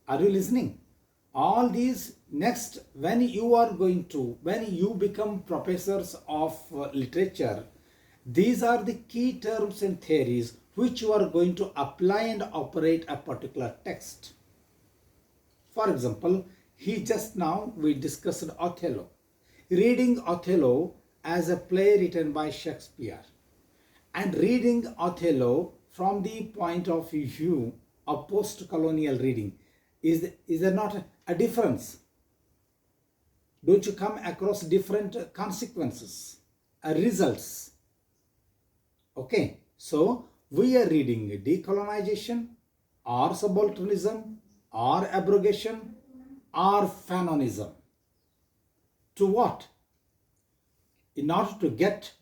Are you listening? All these next, when you become professors of literature, these are the key terms and theories which you are going to apply and operate a particular text. For example, we discussed Othello. Reading Othello as a play written by Shakespeare and reading Othello from the point of view of post-colonial reading, is there not a difference? Don't you come across different consequences, results? Okay, so we are reading decolonization or subalternism or abrogation or Fanonism. To what? In order to get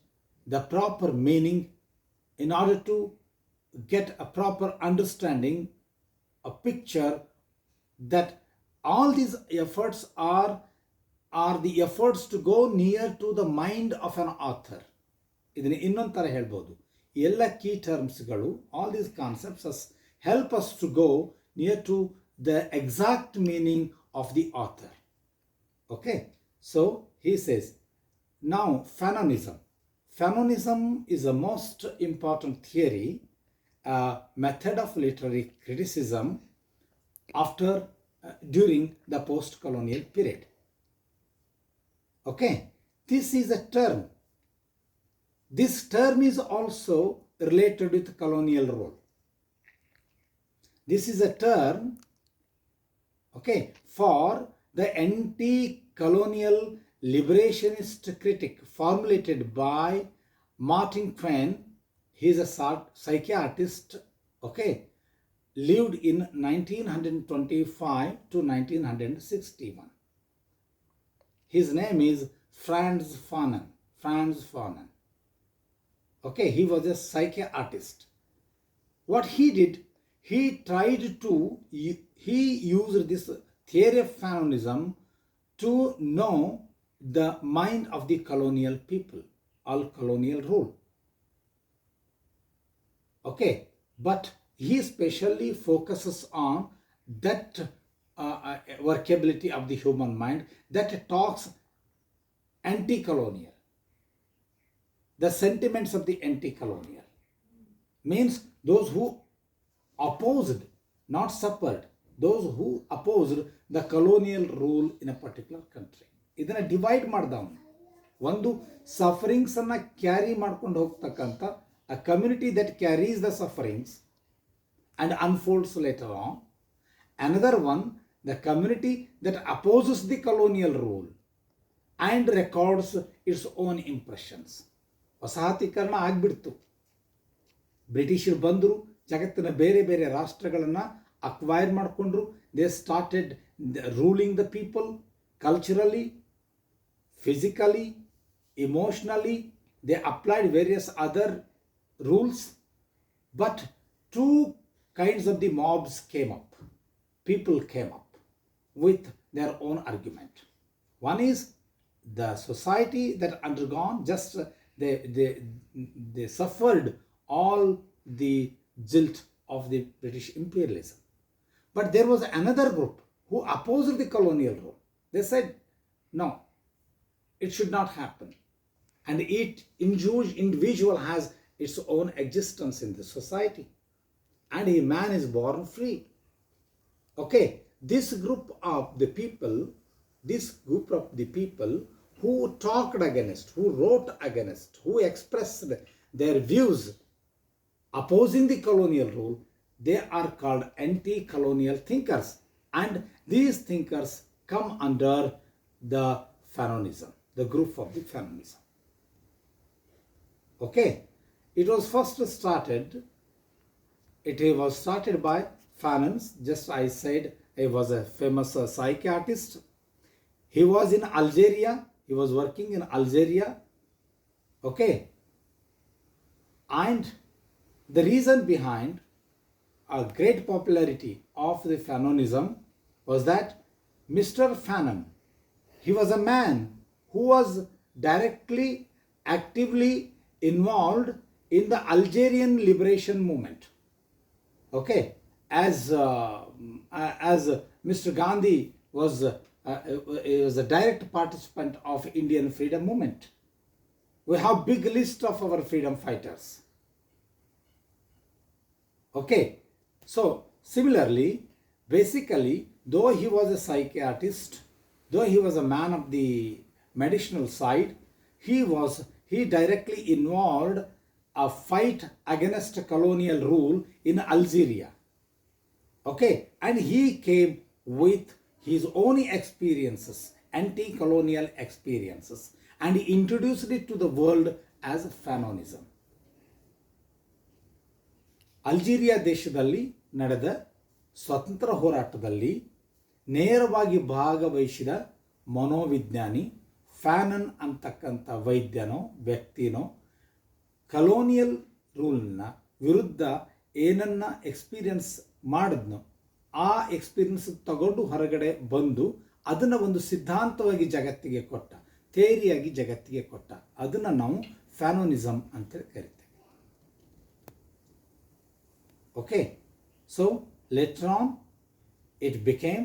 the proper meaning, in order to get a proper understanding, a picture that all these efforts are the efforts to go near to the mind of an author. ಇದನ್ನು ಇನ್ನೊಂದು ಥರ ಹೇಳ್ಬೋದು. ಎಲ್ಲ key ಟರ್ಮ್ಸ್ಗಳು, all these concepts help us to go near to the exact meaning of the author. Okay, so he says, now Fanonism. Fanonism is the most important theory, method of literary criticism during the post-colonial period. Okay, this is a term. This term is also related with colonial role. This is a term, okay, for the anti-colonial liberationist critic formulated by Martin Twain. He is a psychiatrist, okay, lived in 1925 to 1961. His name is Frantz Fanon. Okay, he was a psychiatrist. What he did, he used this theory of Fanonism to know the mind of the colonial people, all colonial rule. Okay, but he especially focuses on that workability of the human mind that talks anti-colonial. The sentiments of the anti-colonial means those who opposed, not suffered, those who opposed the colonial rule in a particular country. ಇದನ್ನ divide ಮಾಡ್ದವನು. ಒಂದು sufferings ಅನ್ನ carry ಮಾಡ್ಕೊಂಡು ಹೋಗ್ತಕ್ಕಂಥ a community that carries the sufferings and unfolds later on. Another one, the community that opposes the colonial rule and records its own impressions. ವಸಾಹತೀಕರಣ ಆಗ್ಬಿಡ್ತು. ಬ್ರಿಟಿಷರು ಬಂದರು, ಜಗತ್ತಿನ ಬೇರೆ ಬೇರೆ ರಾಷ್ಟ್ರಗಳನ್ನು ಅಕ್ವೈರ್ ಮಾಡಿಕೊಂಡ್ರು. They started ruling the people culturally, physically, emotionally. They applied various other rules, but two kinds of the mobs came up. People came up with their own argument. One is the society that undergone they suffered all the guilt of the British imperialism. But there was another group who opposed the colonial rule. They said, no, it should not happen. And each individual has its own existence in the society, and a man is born free. Okay, this group of the people who talked against, who wrote against, who expressed their views opposing the colonial rule, they are called anti-colonial thinkers, and these thinkers come under the Fanonism, the group of the Fanonism. Okay, it was started by Fanon. Just I said, he was a famous psychiatrist. He was in Algeria. He was working in Algeria. Okay. And the reason behind a great popularity of the Fanonism was that Mr. Fanon, he was a man who was directly, actively involved in the Algerian liberation movement. Okay, as Mr. Gandhi was a direct participant of Indian freedom movement. We have big list of our freedom fighters. Okay, so similarly, basically, though he was a psychiatrist, though he was a man of the medicinal side, he directly involved a fight against colonial rule in Algeria. Okay, and he came with his own experiences, anti-colonial experiences, and he introduced it to the world as Fanonism. Algeria ದೇಶದಲ್ಲಿ ನಡೆದ ಸ್ವತಂತ್ರ ಹೋರಾಟದಲ್ಲಿ ನೇರವಾಗಿ ಭಾಗವಹಿಸಿದ ಮನೋವಿಜ್ಞಾನಿ Fanon ಅಂತಕ್ಕಂಥ ವೈದ್ಯನೋ ವ್ಯಕ್ತಿನೋ colonial ರೂಲ್ನ ವಿರುದ್ಧ ಏನನ್ನ experience ಮಾಡಿದ್ನೋ ಆ ಎಕ್ಸ್ಪೀರಿಯನ್ಸ್ ತಗೊಂಡು ಹೊರಗಡೆ ಬಂದು ಅದನ್ನು ಒಂದು ಸಿದ್ಧಾಂತವಾಗಿ ಜಗತ್ತಿಗೆ ಕೊಟ್ಟ, ಥಿಯರಿಯಾಗಿ ಜಗತ್ತಿಗೆ ಕೊಟ್ಟ. ಅದನ್ನು ನಾವು ಫ್ಯಾನೋನಿಸಮ್ ಅಂತೇಳಿ ಕರಿತೇವೆ. Okay, so later on it became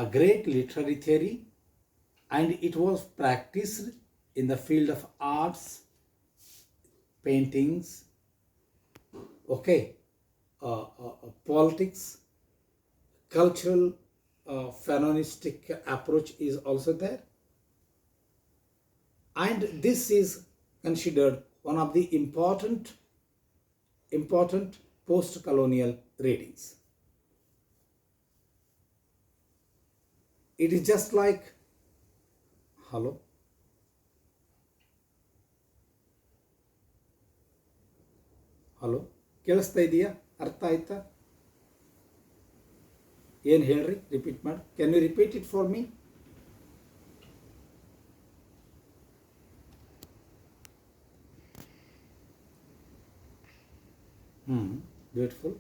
a great literary theory and it was practiced in the field of arts, paintings, okay, politics, cultural, fanonistic approach is also there. And this is considered one of the important post-colonial readings. It is just like, hello, ಕೇಳಿಸ್ತಾ ಇದೆಯಾ? ಅರ್ಥ ಆಯ್ತಾ? ಏನು ಹೇಳ್ರಿ? Repeat ಮಾಡಿ. Can you repeat it for me? Beautiful.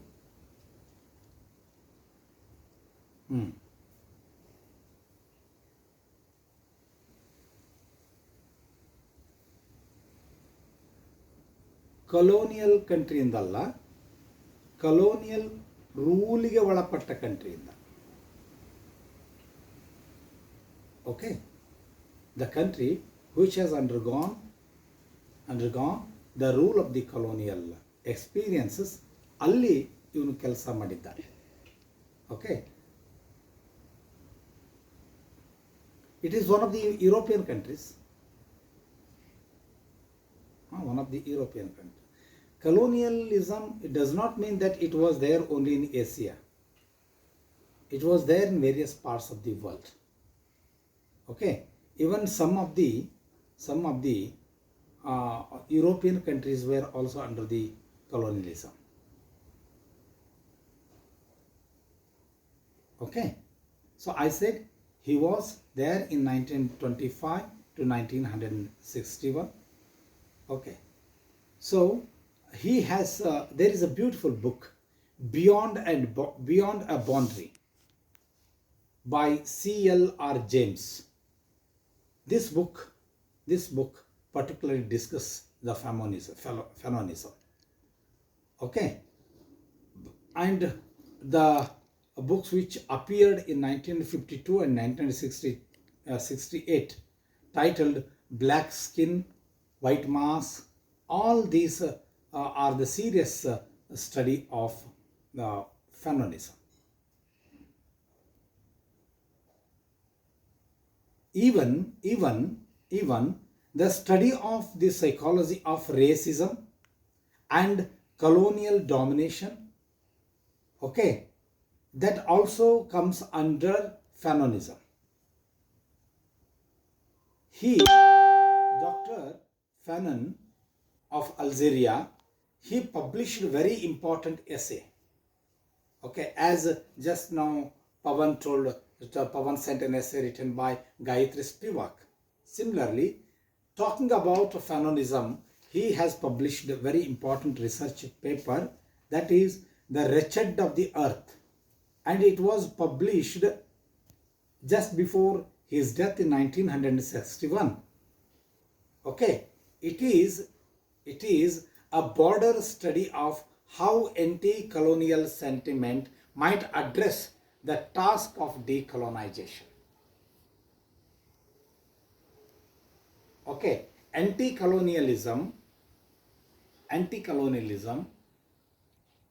Colonial ಕಂಟ್ರಿಯಿಂದಲ್ಲ, colonial ರೂಲಿಗೆ ಒಳಪಟ್ಟ ಕಂಟ್ರಿಯಿಂದ. Okay, the country which has undergone the rule of the colonial experiences, ಅಲ್ಲಿ ಇವನು ಕೆಲಸ ಮಾಡಿದ್ದಾನೆ. Okay, it is one of the European countries. One of the European countries. Colonialism, it does not mean that it was there only in Asia. It was there in various parts of the world. Okay, even some of the European countries were also under the colonialism. Okay, so I said he was there in 1925 to 1961. Okay, so he has there is a beautiful book, Beyond a Boundary, by C.L.R. James. This book particularly discusses the Fanonism. Okay, and the books which appeared in 1952 and 1968, titled Black Skin, White Mask, all these are the serious study of Fanonism. Even the study of the psychology of racism and colonial domination, okay, that also comes under Fanonism. Dr. Fanon of Algeria, he published a very important essay. Okay, as just now Pavan sent an essay written by Gayatri Spivak. Similarly, talking about Fanonism, he has published a very important research paper, that is The Wretched of the Earth, and it was published just before his death in 1961. Okay, it is a broader study of how anti-colonial sentiment might address the task of decolonization. Okay, anti-colonialism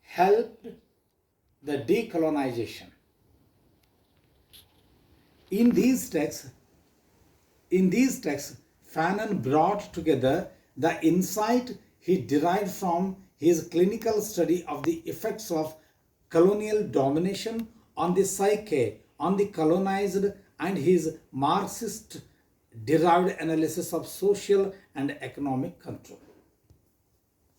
helped the decolonization. In these texts, Fanon brought together the insight he derived from his clinical study of the effects of colonial domination on the psyche, on the colonized, and his Marxist derived analysis of social and economic control.